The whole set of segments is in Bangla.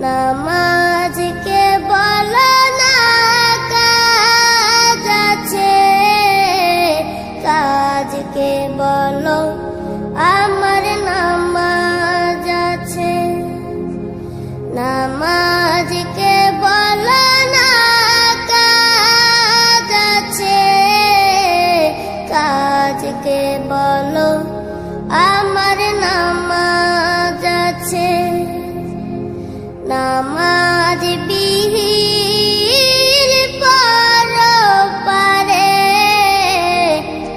নামাজকে বলো না কাজ আছে, কাজকে বলো আমার নামাজ আছে। নামাজকে বলো না কাজ আছে, কাজকে বলো আমার নামাজ আছে। নামাজ বিহীন পরপারে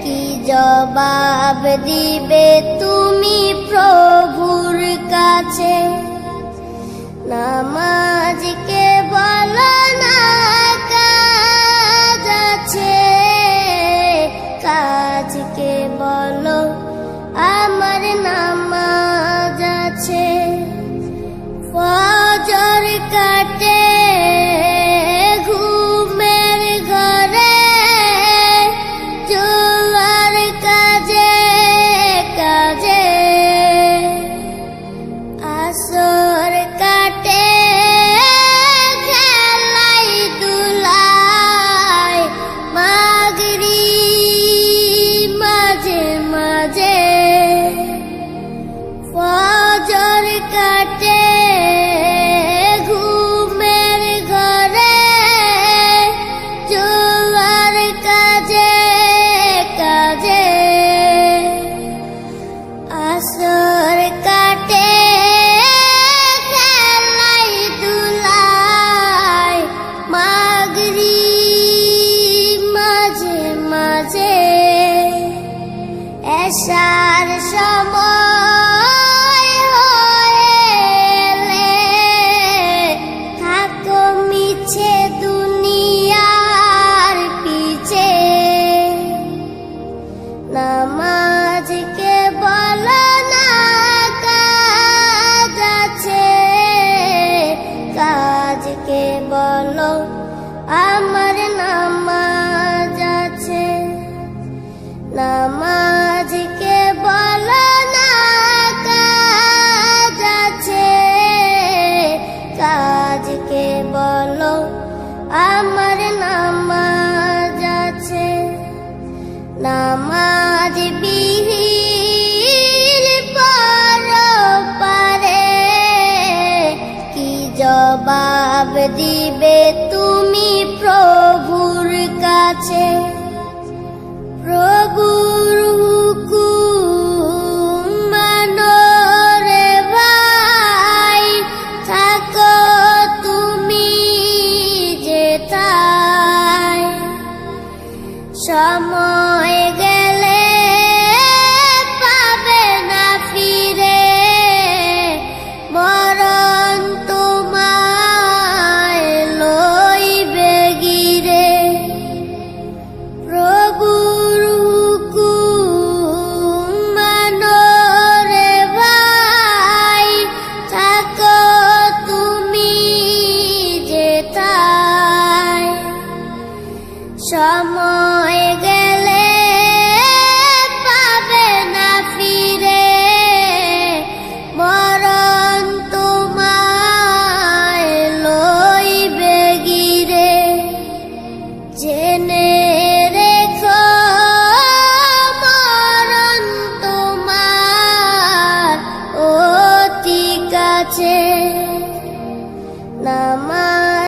কি জবাব দিবে তুমি প্রভুর কাছে। নামাজকে বলো না কাজ আছে, কাজকে বলো আমার নামাজ আছে। ফজর কাটে ঘুমের ঘরে, জোয়ার কাজে কাজে। আসর কাটে খেলাই দুলাই, মাগরিব মাঝে মাঝে। ফজর কাটে ঘুমের ঘরে, জোয়ার কাজে কাজে। আসর কাটে খেলাই দুলাই, মাগরিব মাঝে মাঝে। এশার সময় হলে থাকো মিছে দুনিয়ার পিছে। নামাজকে বলো না কাজ আছে, কাজকে বলো আমার নামাজ আছে। নামাজকে বলো না কাজ আছে, কাজকে বলো আমার নামাজ আছে। নামাজ বিহীন পরপারে কি জবাব দিবে তুমি প্রভুর কাছে। প্রভুর হুকুম মানো রে ভাই, থাকো তুমি যেথায়। সময় গেলে পাবে না ফিরে, মরণ তোমায় লইবে গিরে। প্রভুর হুকুম মানো রে ভাই, থাকো তুমি যেথায়। সময় গেলে পাবে না ফিরে, মরণ তোমায় লইবে গিরে। জেনে রেখো মরণ তোমার অতি কাছে। নামাজ